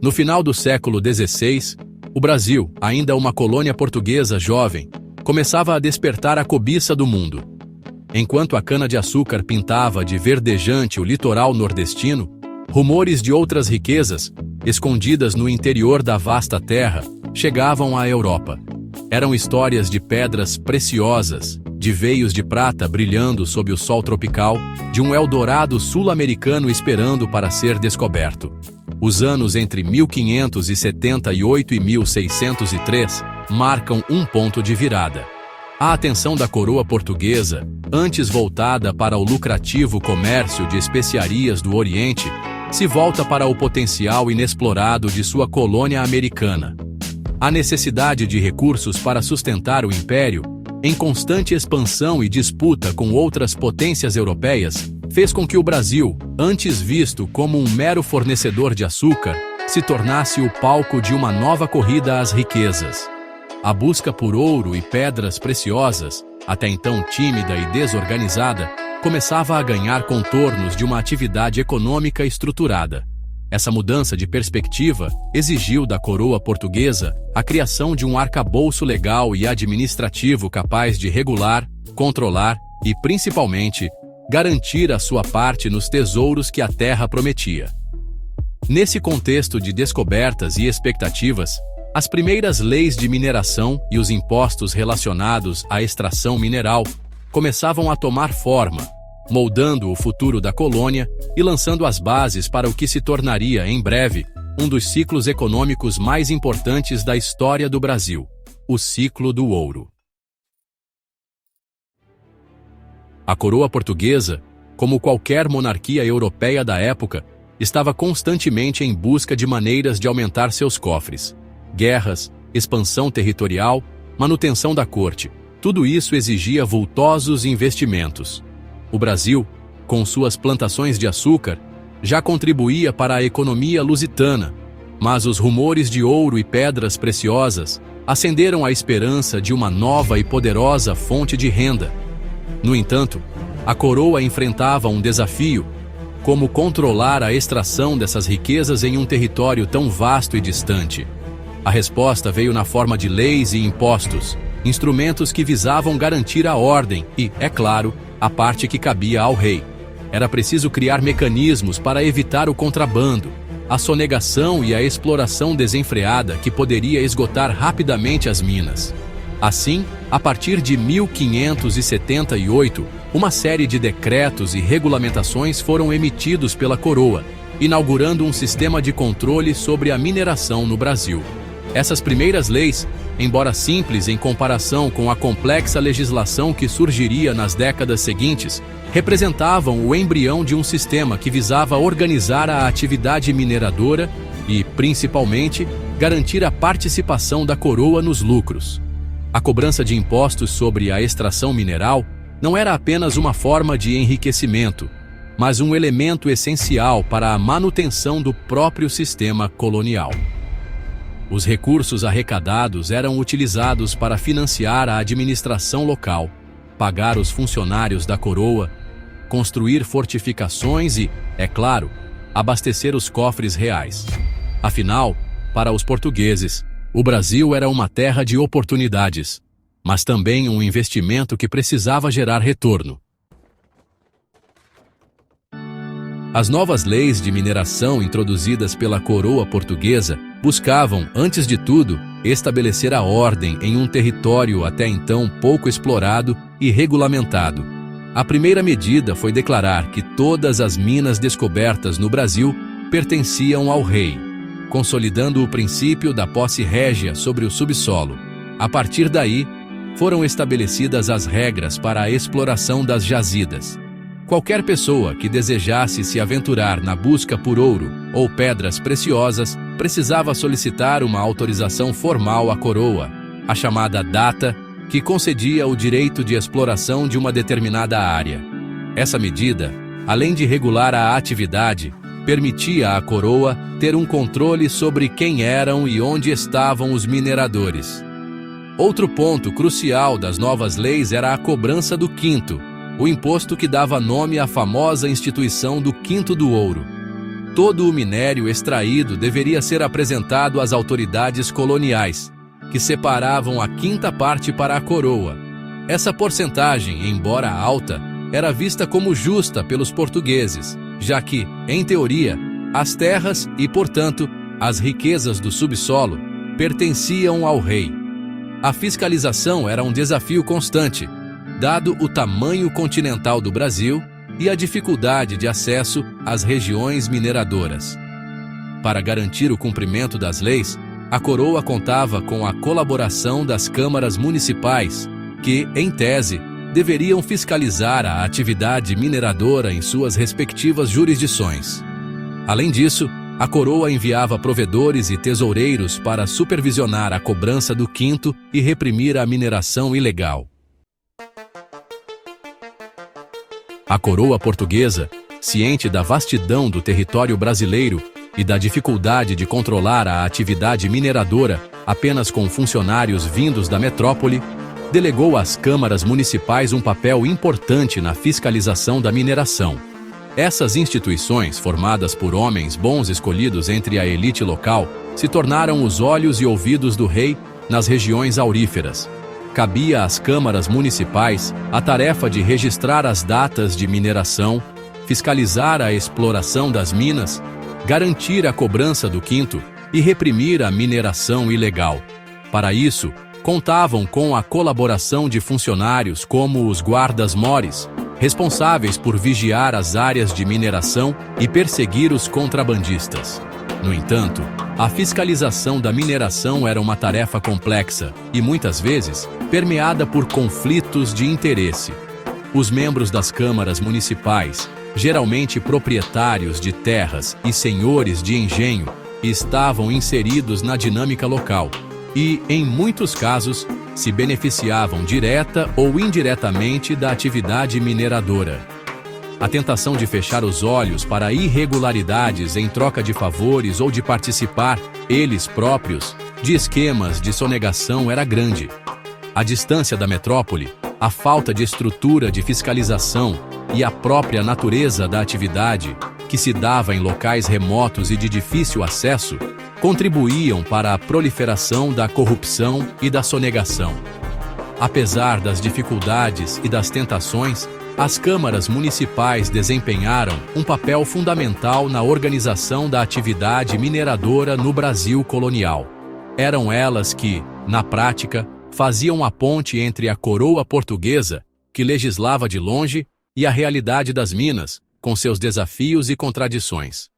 No final do século XVI, o Brasil, ainda uma colônia portuguesa jovem, começava a despertar a cobiça do mundo. Enquanto a cana-de-açúcar pintava de verdejante o litoral nordestino, rumores de outras riquezas, escondidas no interior da vasta terra, chegavam à Europa. Eram histórias de pedras preciosas, de veios de prata brilhando sob o sol tropical, de um Eldorado sul-americano esperando para ser descoberto. Os anos entre 1578 e 1603 marcam um ponto de virada. A atenção da coroa portuguesa, antes voltada para o lucrativo comércio de especiarias do Oriente, se volta para o potencial inexplorado de sua colônia americana. A necessidade de recursos para sustentar o império, em constante expansão e disputa com outras potências europeias, fez com que o Brasil, antes visto como um mero fornecedor de açúcar, se tornasse o palco de uma nova corrida às riquezas. A busca por ouro e pedras preciosas, até então tímida e desorganizada, começava a ganhar contornos de uma atividade econômica estruturada. Essa mudança de perspectiva exigiu da coroa portuguesa a criação de um arcabouço legal e administrativo capaz de regular, controlar e, principalmente, garantir a sua parte nos tesouros que a terra prometia. Nesse contexto de descobertas e expectativas, as primeiras leis de mineração e os impostos relacionados à extração mineral começavam a tomar forma, moldando o futuro da colônia e lançando as bases para o que se tornaria, em breve, um dos ciclos econômicos mais importantes da história do Brasil, o ciclo do ouro. A coroa portuguesa, como qualquer monarquia europeia da época, estava constantemente em busca de maneiras de aumentar seus cofres. Guerras, expansão territorial, manutenção da corte, tudo isso exigia vultosos investimentos. O Brasil, com suas plantações de açúcar, já contribuía para a economia lusitana, mas os rumores de ouro e pedras preciosas acenderam a esperança de uma nova e poderosa fonte de renda. No entanto, a coroa enfrentava um desafio: como controlar a extração dessas riquezas em um território tão vasto e distante. A resposta veio na forma de leis e impostos, instrumentos que visavam garantir a ordem e, é claro, a parte que cabia ao rei. Era preciso criar mecanismos para evitar o contrabando, a sonegação e a exploração desenfreada que poderia esgotar rapidamente as minas. Assim, a partir de 1578, uma série de decretos e regulamentações foram emitidos pela coroa, inaugurando um sistema de controle sobre a mineração no Brasil. Essas primeiras leis, embora simples em comparação com a complexa legislação que surgiria nas décadas seguintes, representavam o embrião de um sistema que visava organizar a atividade mineradora e, principalmente, garantir a participação da coroa nos lucros. A cobrança de impostos sobre a extração mineral não era apenas uma forma de enriquecimento, mas um elemento essencial para a manutenção do próprio sistema colonial. Os recursos arrecadados eram utilizados para financiar a administração local, pagar os funcionários da coroa, construir fortificações e, é claro, abastecer os cofres reais. Afinal, para os portugueses, o Brasil era uma terra de oportunidades, mas também um investimento que precisava gerar retorno. As novas leis de mineração introduzidas pela coroa portuguesa buscavam, antes de tudo, estabelecer a ordem em um território até então pouco explorado e regulamentado. A primeira medida foi declarar que todas as minas descobertas no Brasil pertenciam ao rei, consolidando o princípio da posse régia sobre o subsolo. A partir daí, foram estabelecidas as regras para a exploração das jazidas. Qualquer pessoa que desejasse se aventurar na busca por ouro ou pedras preciosas precisava solicitar uma autorização formal à coroa, a chamada data, que concedia o direito de exploração de uma determinada área. Essa medida, além de regular a atividade, permitia à coroa ter um controle sobre quem eram e onde estavam os mineradores. Outro ponto crucial das novas leis era a cobrança do quinto, o imposto que dava nome à famosa instituição do Quinto do Ouro. Todo o minério extraído deveria ser apresentado às autoridades coloniais, que separavam a quinta parte para a coroa. Essa porcentagem, embora alta, era vista como justa pelos portugueses, já que, em teoria, as terras e, portanto, as riquezas do subsolo pertenciam ao rei. A fiscalização era um desafio constante, dado o tamanho continental do Brasil e a dificuldade de acesso às regiões mineradoras. Para garantir o cumprimento das leis, a coroa contava com a colaboração das câmaras municipais, que, em tese, deveriam fiscalizar a atividade mineradora em suas respectivas jurisdições. Além disso, a coroa enviava provedores e tesoureiros para supervisionar a cobrança do quinto e reprimir a mineração ilegal. A coroa portuguesa, ciente da vastidão do território brasileiro e da dificuldade de controlar a atividade mineradora apenas com funcionários vindos da metrópole, delegou às câmaras municipais um papel importante na fiscalização da mineração. Essas instituições, formadas por homens bons escolhidos entre a elite local, se tornaram os olhos e ouvidos do rei nas regiões auríferas. Cabia às câmaras municipais a tarefa de registrar as datas de mineração, fiscalizar a exploração das minas, garantir a cobrança do quinto e reprimir a mineração ilegal. Para isso, contavam com a colaboração de funcionários como os guardas-mores, responsáveis por vigiar as áreas de mineração e perseguir os contrabandistas. No entanto, a fiscalização da mineração era uma tarefa complexa e, muitas vezes, permeada por conflitos de interesse. Os membros das câmaras municipais, geralmente proprietários de terras e senhores de engenho, estavam inseridos na dinâmica local e, em muitos casos, se beneficiavam direta ou indiretamente da atividade mineradora. A tentação de fechar os olhos para irregularidades em troca de favores ou de participar, eles próprios, de esquemas de sonegação era grande. A distância da metrópole, a falta de estrutura de fiscalização e a própria natureza da atividade, que se dava em locais remotos e de difícil acesso, contribuíam para a proliferação da corrupção e da sonegação. Apesar das dificuldades e das tentações, as câmaras municipais desempenharam um papel fundamental na organização da atividade mineradora no Brasil colonial. Eram elas que, na prática, faziam a ponte entre a coroa portuguesa, que legislava de longe, e a realidade das minas, com seus desafios e contradições.